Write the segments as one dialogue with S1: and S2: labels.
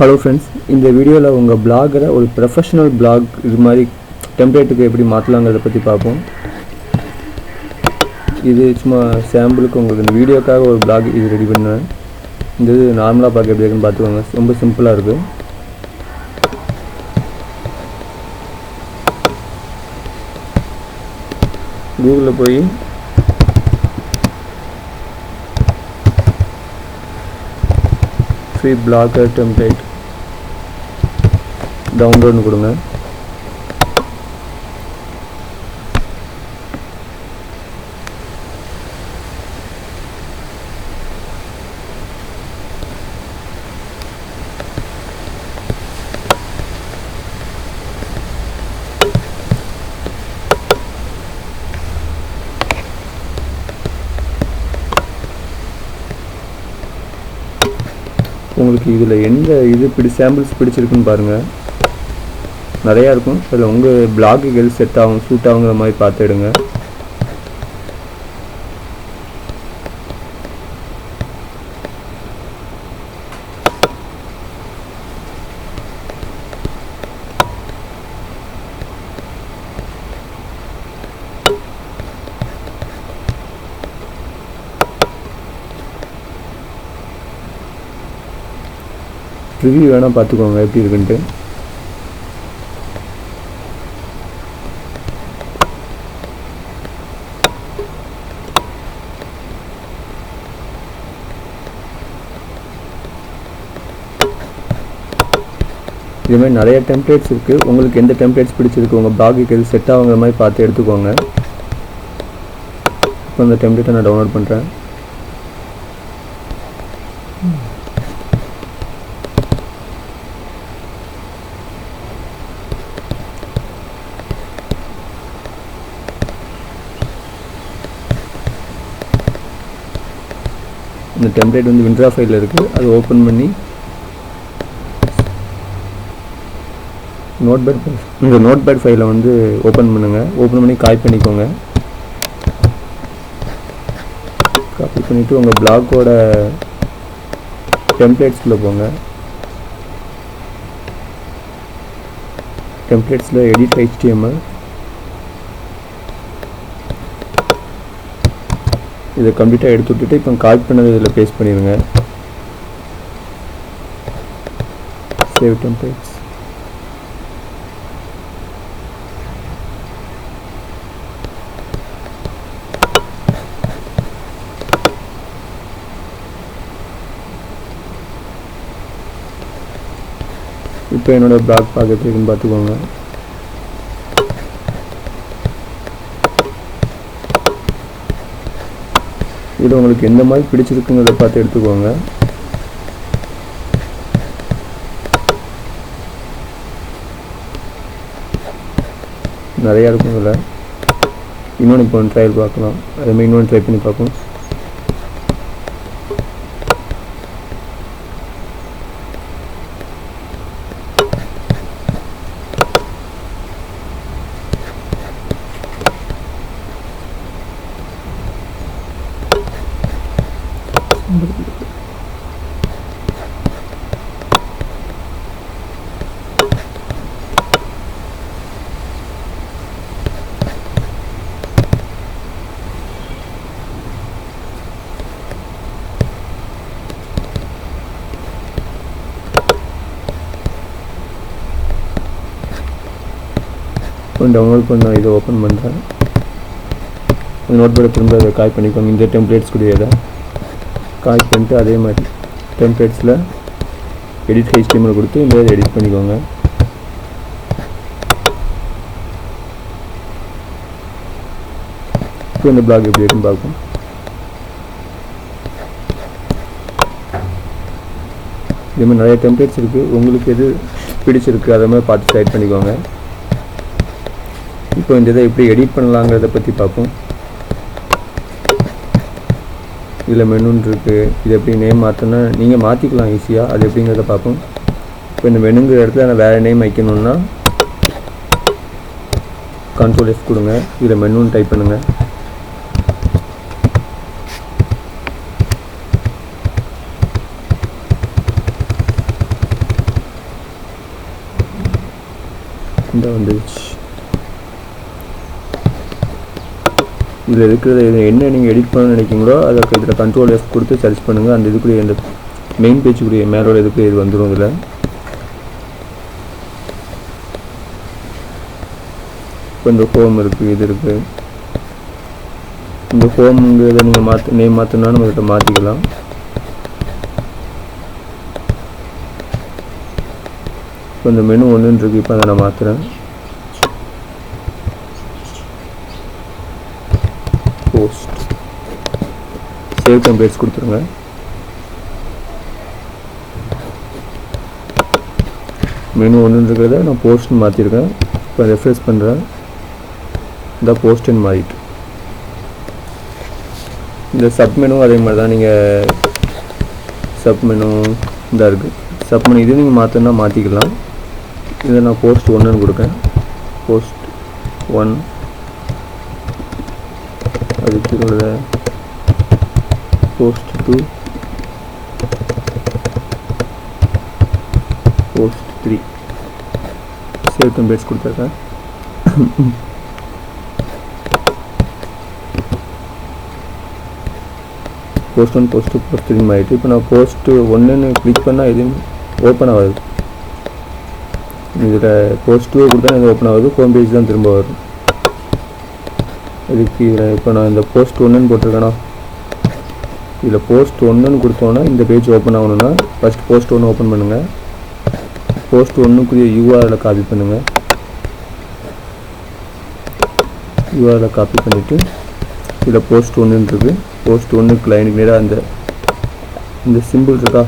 S1: Hello friends, இந்த வீடியோவில் உங்கள் பிளாகரை ஒரு ப்ரொஃபஷனல் பிளாக் இது மாதிரி டெம்ப்ளேட்டுக்கு எப்படி மாற்றலாங்கிறத பற்றி பார்ப்போம். இது சும்மா சாம்பிளுக்கு உங்களுக்கு இந்த வீடியோக்காக ஒரு பிளாக் இது ரெடி பண்ணேன். இந்த இது நார்மலாக பார்க்க எப்படி இருக்குன்னு பார்த்துக்கோங்க. ரொம்ப சிம்பிளாக இருக்குது. கூகுளில் போய் ஃப்ரீ பிளாகர் டெம்ப்ளேட் டவுன்லோட்னு கொடுங்க. உங்களுக்கு இதில் எந்த இது சாம்பிள்ஸ் பிடிச்சிருக்குன்னு பாருங்கள். நிறையா இருக்கும். அதில் உங்கள் பிளாகுகள் செட் ஆகும், சூட் ஆகுங்கிற மாதிரி பார்த்து எடுங்க. ரிவ்யூ வேணால் பார்த்துக்கோங்க எப்படி இருக்குன்ட்டு. இதுமாதிரி நிறைய டெம்ப்ளேட்ஸ் இருக்குது. உங்களுக்கு எந்த டெம்ப்ளேட்ஸ் பிடிச்சிருக்கு, உங்கள் பிளாகுக்கு எது செட் ஆகுங்கிற மாதிரி பார்த்து எடுத்துக்கோங்க. இப்போ அந்த டெம்ப்ளேட்டை நான் டவுன்லோட் பண்ணுறேன். இந்த டெம்ப்ளேட் வந்து விண்ட்ரா ஃபைலில் இருக்குது. அது ஓப்பன் பண்ணி இந்த நோட்பேட் ஃபைலை வந்து ஓப்பன் பண்ணுங்கள். ஓப்பன் பண்ணி காப்பி பண்ணிக்கோங்க. காப்பி பண்ணிவிட்டு உங்கள் பிளாக்கோட டெம்ப்ளேட்ஸ்குள்ளே போங்க. டெம்ப்ளேட்ஸில் எடிட் HTML இதை கம்ப்ளீட்டாக எடுத்து விட்டுட்டு இப்போ காப்பி பண்ணது இதில் பேஸ்ட் பண்ணிடுங்க. Save templates. இப்போ என்னோடய பிளாக் பார்க்கறதுக்குன்னு பார்த்துக்கோங்க. இது உங்களுக்கு எந்த மாதிரி பிடிச்சிருக்குங்கிறத பார்த்து எடுத்துக்கோங்க. நிறையா இருக்கும் இதில். இன்னொன்று இப்போ ட்ரையல் பார்க்கலாம். அதேமாதிரி இன்னொன்று ட்ரை பண்ணி பார்ப்போம். டவுன்லோட் பண்ண இதை ஓப்பன் பண்ணுறேன். நோட்பேட் திரும்ப அதை காப்பி பண்ணிக்கோங்க. இந்த டெம்ப்ளேட்ஸ் கூட இதை காப்பி பண்ணிட்டு அதே மாதிரி டெம்ப்ளேட்ஸில் எடிட் HTML கொடுத்து இந்த இதை எடிட் பண்ணிக்கோங்க. இப்போ இந்த பிளாக் எப்படி இருக்குன்னு பார்ப்போம். இதுமாதிரி நிறைய டெம்ப்ளேட்ஸ் இருக்குது. உங்களுக்கு எது பிடிச்சிருக்கு அதை மாதிரி பார்த்து செலக்ட் பண்ணிக்கோங்க. இப்போ இந்த இதை எப்படி எடிட் பண்ணலாங்கிறத பற்றி பார்ப்போம். இதில் மெனுன்னு இருக்குது. இது எப்படி நேம் மாற்றினா நீங்கள் மாற்றிக்கலாம் ஈஸியாக. அது எப்படிங்கிறத பார்ப்போம். இப்போ இந்த மெனுங்கிற இடத்துல நான் வேறு நேம் வைக்கணுன்னா Ctrl+F கொடுங்க. இதில் மெனுன்னு டைப் பண்ணுங்கள். இந்த வந்துடுச்சு. இதில் இருக்கிறது என்ன நீங்கள் எடிட் பண்ண நினைக்கிங்களோ அதுக்கு இதில் கண்ட்ரோல் F கொடுத்து சர்ச் பண்ணுங்கள். அந்த இதுக்குரிய இந்த மெயின் பேஜுக்குரிய மேலோட இதுக்கு இது வந்துடும். இதில் இப்போ இந்த ஹோம் இருக்குது, இது இருக்குது. இந்த ஹோம்ங்கிறத நீங்கள் நேம் மாற்றினா நம்ம கிட்ட மாற்றிக்கலாம். இப்போ இந்த மெனு ஒன்றுன்னு இருக்குது. இப்போ அதை நான் மாற்றுறேன். போஸ்ட் சேவ் டெம்ப்ளேட்ஸ் கொடுத்துருங்க. மெனு ஒன்றுன்னு இருக்கிறத நான் போஸ்ட்னு மாற்றிருக்கேன். இப்போ ரெஃப்ரெஷ் பண்ணுறேன். இந்த போஸ்ட்டுன்னு மாறிட்டு இந்த சப் மெனு அதே மாதிரி தான். நீங்கள் சப் மெனு இந்த இருக்குது. சப் மெனு இது நீங்கள் மாற்றினா மாற்றிக்கலாம். இதை நான் போஸ்ட் 1ன்னு கொடுக்கேன். போஸ்ட் 1 அதுக்கு உள்ள போஸ்ட் 2 போஸ்ட் 3 சேவ் டெம்ப்ளேட்ஸ் கொடுத்துருக்கேன். போஸ்ட் 1 போஸ்ட் 2 போஸ்ட் 3 ஆகிட்டு. இப்போ நான் போஸ்ட் 1ன்னு கிளிக் பண்ணால் எதுவும் ஓப்பன் ஆகாது. இதில் போஸ்ட் 2 கொடுத்தா இது ஓப்பன் ஆகுது. ஹோம் பேஜ் தான் திரும்ப வரும். இதுக்கு இதில் இப்போ நான் இந்த போஸ்ட் 1ன்னு போட்டிருக்கேன்னா இதில் போஸ்ட் 1ன்னு கொடுத்தோன்னா இந்த பேஜ் ஓப்பன் ஆகணுன்னா ஃபஸ்ட் போஸ்ட் 1 ஓப்பன் பண்ணுங்கள். போஸ்ட் 1க்குரிய URL காப்பி பண்ணுங்கள். URL காப்பி பண்ணிவிட்டு இதில் போஸ்ட் 1ன்னு இருக்குது. போஸ்ட் 1க்கு லைனுக்கு நேராக இந்த சிம்பிள் இருக்கா,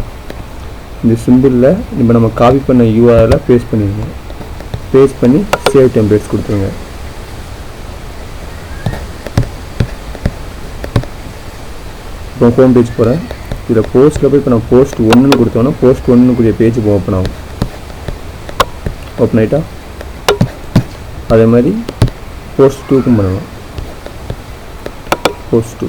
S1: இந்த சிம்பிளில் இப்போ நம்ம காப்பி பண்ண URL பேஸ்ட் பண்ணிடுங்க. பேஸ்ட் பண்ணி சேவ் டெம்ப்ளேட்ஸ் கொடுத்துருங்க. இப்போ ஹோம் பேஜ் போகிறேன். இதில் போஸ்ட்டில் போய் இப்போ நான் போஸ்ட் 1ன்னு கொடுத்தோன்னா போஸ்ட் 1க்குரிய பேஜ் இப்போ ஓப்பன் ஆகும். ஓப்பன் ஆகிட்டா அதே மாதிரி போஸ்ட் 2க்கும் பண்ணலாம். போஸ்ட்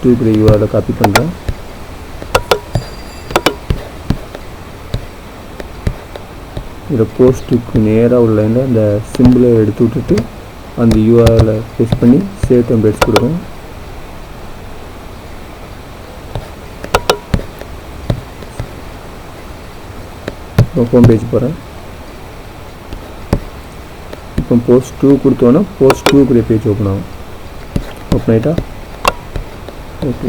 S1: 2க்குரிய URL காப்பி பண்ணுறேன். இதில் போஸ்ட்டுக்கு நேராக உள்ள அந்த சிம்பிளை எடுத்து விட்டுட்டு அந்த URL பேஸ்ட் பண்ணி சேவ் டெம்ப்ளேட்ஸ் கொடுங்க. ஹோம் பேஜ் போகிறேன். இப்போ போஸ்ட் 2 கொடுத்தோன்னா போஸ்ட் 2க்குரிய பேஜ் ஓப்பன் ஆகும். ஓப்பன் ஆகிட்டா ஓகே.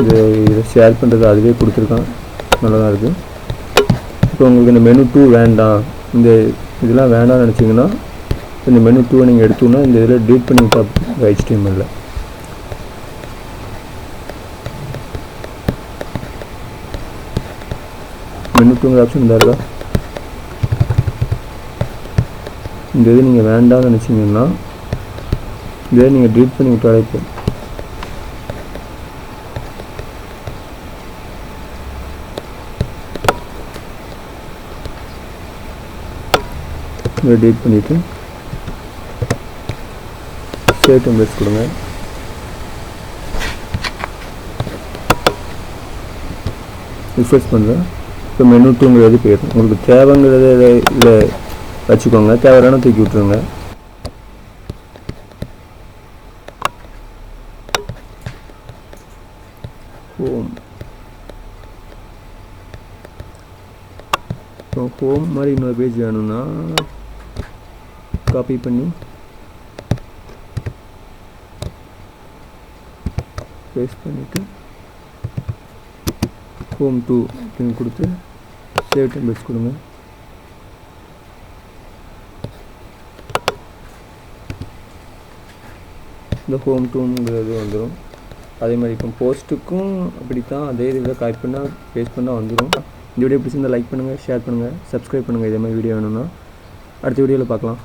S1: இதை ஷேர் பண்ணுறது அதுவே கொடுத்துருக்கான், நல்லா தான் இருக்குது. இப்போ உங்களுக்கு இந்த மெனு 2 வேண்டாம், இந்த இதெல்லாம் வேண்டாம்னு நினச்சிங்கன்னா இந்த மெனு 2 நீங்கள் எடுத்தோன்னா இந்த இதில் டீட் பண்ணி விட்டா HTML மெனு 2ங்கிற ஆப்ஷன் இருந்தால் இருக்கா. இந்த இது நீங்கள் வேண்டாம்னு நினச்சிங்கன்னா இதை நீங்கள் டீட் பண்ணி விட்டாலே போதும். இதை டீட் பண்ணிவிட்டு சேவ் டெம்ப்ளேட்ஸ் கொடுங்க. ரிஃப்ரெஷ் பண்ணுறேன். இப்போ மெனு 2ங்கிறது போயிடும். உங்களுக்கு தேவைங்கிறத இதில் வச்சுக்கோங்க, தேவையான தூக்கி விட்ருங்க. ஹோம் ஹோம் மாதிரி இன்னொரு பேஜ் வேணும்னா காப்பி பண்ணி பேஸ்ட் பண்ணிவிட்டு ஹோம் 2 அப்படின்னு கொடுத்து சேவ் டெம்ப்ளேட்ஸ் கொடுங்க. இந்த ஹோம் 2ங்கிறது வந்துடும். அதே மாதிரி இப்போ போஸ்ட்டுக்கும் அப்படி தான் அதே இதில் காப்பி பண்ணால் பேஸ்ட் பண்ணால் வந்துடும். இந்த வீடியோ பிடிச்சிருந்தால் லைக் பண்ணுங்கள், ஷேர் பண்ணுங்கள், சப்ஸ்கிரைப் பண்ணுங்கள். இதே மாதிரி வீடியோ வேணும்னா அடுத்த வீடியோவில் பார்க்கலாம்.